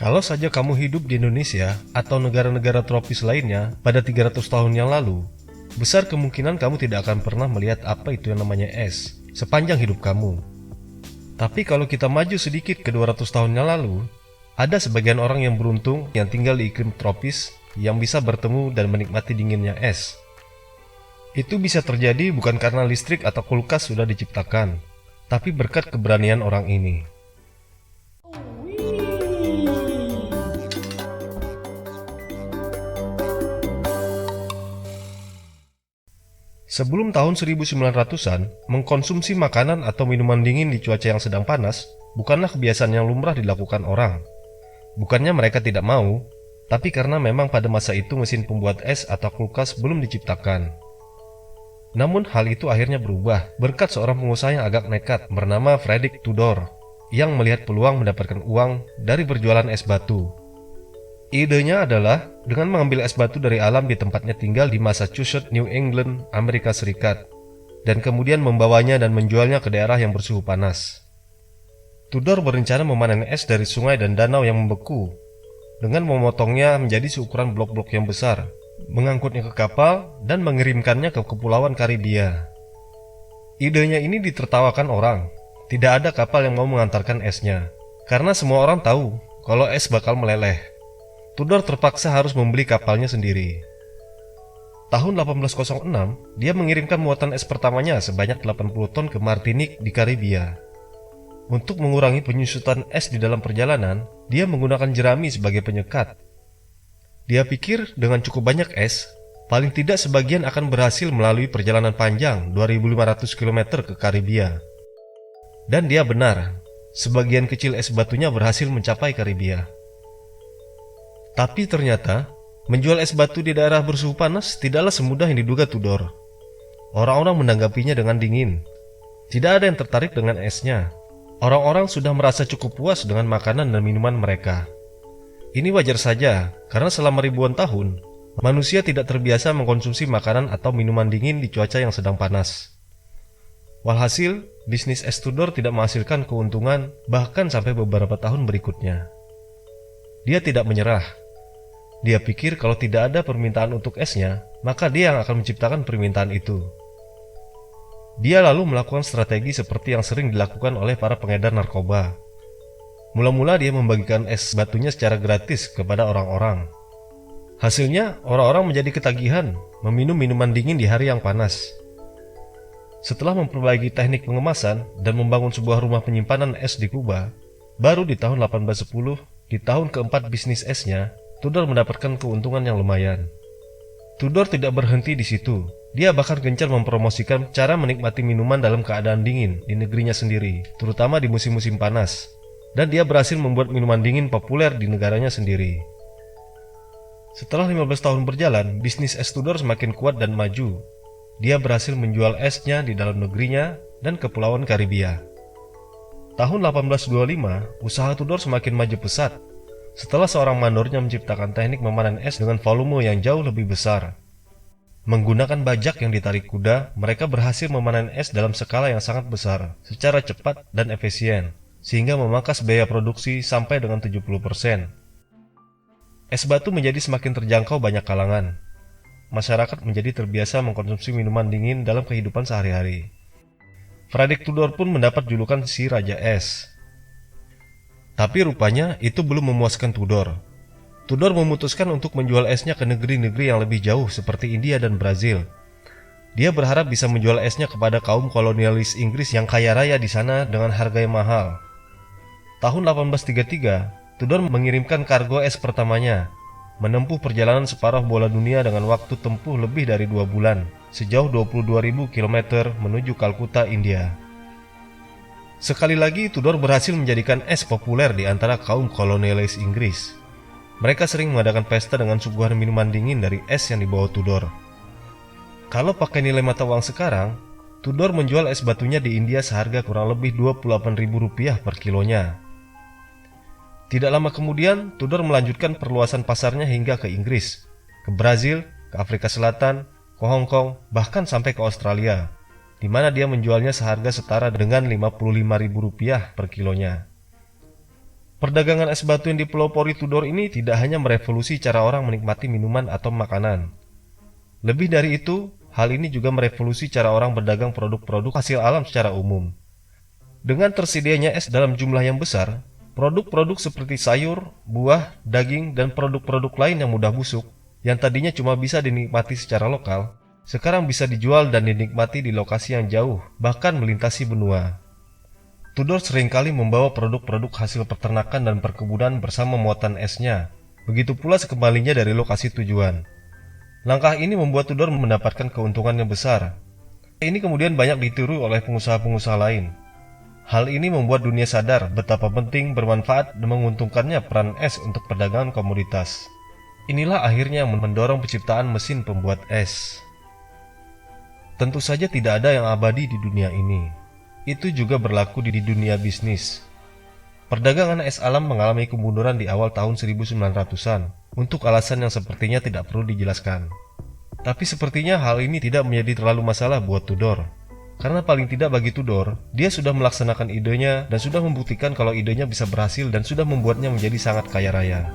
Kalau saja kamu hidup di Indonesia atau negara-negara tropis lainnya pada 300 tahun yang lalu, besar kemungkinan kamu tidak akan pernah melihat apa itu yang namanya es sepanjang hidup kamu. Tapi kalau kita maju sedikit ke 200 tahun yang lalu, ada sebagian orang yang beruntung yang tinggal di iklim tropis yang bisa bertemu dan menikmati dinginnya es. Itu bisa terjadi bukan karena listrik atau kulkas sudah diciptakan, tapi berkat keberanian orang ini. Sebelum tahun 1900-an, mengkonsumsi makanan atau minuman dingin di cuaca yang sedang panas bukanlah kebiasaan yang lumrah dilakukan orang. Bukannya mereka tidak mau, tapi karena memang pada masa itu mesin pembuat es atau kulkas belum diciptakan. Namun hal itu akhirnya berubah berkat seorang pengusaha yang agak nekat bernama Frederick Tudor yang melihat peluang mendapatkan uang dari berjualan es batu. Idenya adalah dengan mengambil es batu dari alam di tempatnya tinggal di Massachusetts, New England, Amerika Serikat, dan kemudian membawanya dan menjualnya ke daerah yang bersuhu panas. Tudor berencana memanen es dari sungai dan danau yang membeku, dengan memotongnya menjadi seukuran blok-blok yang besar, mengangkutnya ke kapal, dan mengirimkannya ke Kepulauan Karibia. Idenya ini ditertawakan orang, tidak ada kapal yang mau mengantarkan esnya, karena semua orang tahu kalau es bakal meleleh. Tudor terpaksa harus membeli kapalnya sendiri. Tahun 1806, dia mengirimkan muatan es pertamanya sebanyak 80 ton ke Martinique di Karibia. Untuk mengurangi penyusutan es di dalam perjalanan, dia menggunakan jerami sebagai penyekat. Dia pikir dengan cukup banyak es, paling tidak sebagian akan berhasil melalui perjalanan panjang 2.500 km ke Karibia. Dan dia benar, sebagian kecil es batunya berhasil mencapai Karibia. Tapi ternyata, menjual es batu di daerah bersuhu panas tidaklah semudah yang diduga Tudor. Orang-orang menanggapinya dengan dingin. Tidak ada yang tertarik dengan esnya. Orang-orang sudah merasa cukup puas dengan makanan dan minuman mereka. Ini wajar saja, karena selama ribuan tahun, manusia tidak terbiasa mengkonsumsi makanan atau minuman dingin di cuaca yang sedang panas. Walhasil, bisnis es Tudor tidak menghasilkan keuntungan bahkan sampai beberapa tahun berikutnya. Dia tidak menyerah. Dia pikir kalau tidak ada permintaan untuk esnya, maka dia yang akan menciptakan permintaan itu. Dia lalu melakukan strategi seperti yang sering dilakukan oleh para pengedar narkoba. Mula-mula dia membagikan es batunya secara gratis kepada orang-orang. Hasilnya, orang-orang menjadi ketagihan meminum minuman dingin di hari yang panas. Setelah memperbaiki teknik pengemasan dan membangun sebuah rumah penyimpanan es di Kuba, baru di tahun 1810, di tahun keempat bisnis esnya, Tudor mendapatkan keuntungan yang lumayan. Tudor tidak berhenti di situ. Dia bahkan gencar mempromosikan cara menikmati minuman dalam keadaan dingin di negerinya sendiri, terutama di musim-musim panas. Dan dia berhasil membuat minuman dingin populer di negaranya sendiri. Setelah 15 tahun berjalan, bisnis es Tudor semakin kuat dan maju. Dia berhasil menjual esnya di dalam negerinya dan Kepulauan Karibia. Tahun 1825, usaha Tudor semakin maju pesat setelah seorang mandornya menciptakan teknik memanen es dengan volume yang jauh lebih besar. Menggunakan bajak yang ditarik kuda, mereka berhasil memanen es dalam skala yang sangat besar, secara cepat dan efisien, sehingga memangkas biaya produksi sampai dengan 70%. Es batu menjadi semakin terjangkau banyak kalangan. Masyarakat menjadi terbiasa mengkonsumsi minuman dingin dalam kehidupan sehari-hari. Frederick Tudor pun mendapat julukan si Raja Es. Tapi rupanya itu belum memuaskan Tudor. Tudor memutuskan untuk menjual esnya ke negeri-negeri yang lebih jauh seperti India dan Brazil. Dia berharap bisa menjual esnya kepada kaum kolonialis Inggris yang kaya raya di sana dengan harga yang mahal. Tahun 1833, Tudor mengirimkan kargo es pertamanya, menempuh perjalanan separuh bola dunia dengan waktu tempuh lebih dari 2 bulan, sejauh 22.000 km menuju Kalkuta, India. Sekali lagi, Tudor berhasil menjadikan es populer di antara kaum kolonialis Inggris. Mereka sering mengadakan pesta dengan suguhan minuman dingin dari es yang dibawa Tudor. Kalau pakai nilai mata uang sekarang, Tudor menjual es batunya di India seharga kurang lebih Rp28.000 per kilonya. Tidak lama kemudian, Tudor melanjutkan perluasan pasarnya hingga ke Inggris, ke Brazil, ke Afrika Selatan, ke Hong Kong, bahkan sampai ke Australia, di mana dia menjualnya seharga setara dengan Rp55.000 per kilonya. Perdagangan es batu yang dipelopori Tudor ini tidak hanya merevolusi cara orang menikmati minuman atau makanan. Lebih dari itu, hal ini juga merevolusi cara orang berdagang produk-produk hasil alam secara umum. Dengan tersedianya es dalam jumlah yang besar, produk-produk seperti sayur, buah, daging, dan produk-produk lain yang mudah busuk, yang tadinya cuma bisa dinikmati secara lokal, sekarang bisa dijual dan dinikmati di lokasi yang jauh, bahkan melintasi benua. Tudor seringkali membawa produk-produk hasil peternakan dan perkebunan bersama muatan esnya, begitu pula sekembalinya dari lokasi tujuan. Langkah ini membuat Tudor mendapatkan keuntungan yang besar. Ini kemudian banyak ditiru oleh pengusaha-pengusaha lain. Hal ini membuat dunia sadar betapa penting, bermanfaat, dan menguntungkannya peran es untuk perdagangan komoditas. Inilah akhirnya yang mendorong penciptaan mesin pembuat es. Tentu saja tidak ada yang abadi di dunia ini. Itu juga berlaku di dunia bisnis. Perdagangan es alam mengalami kemunduran di awal tahun 1900-an untuk alasan yang sepertinya tidak perlu dijelaskan. Tapi sepertinya hal ini tidak menjadi terlalu masalah buat Tudor. Karena paling tidak bagi Tudor, dia sudah melaksanakan idenya dan sudah membuktikan kalau idenya bisa berhasil dan sudah membuatnya menjadi sangat kaya raya.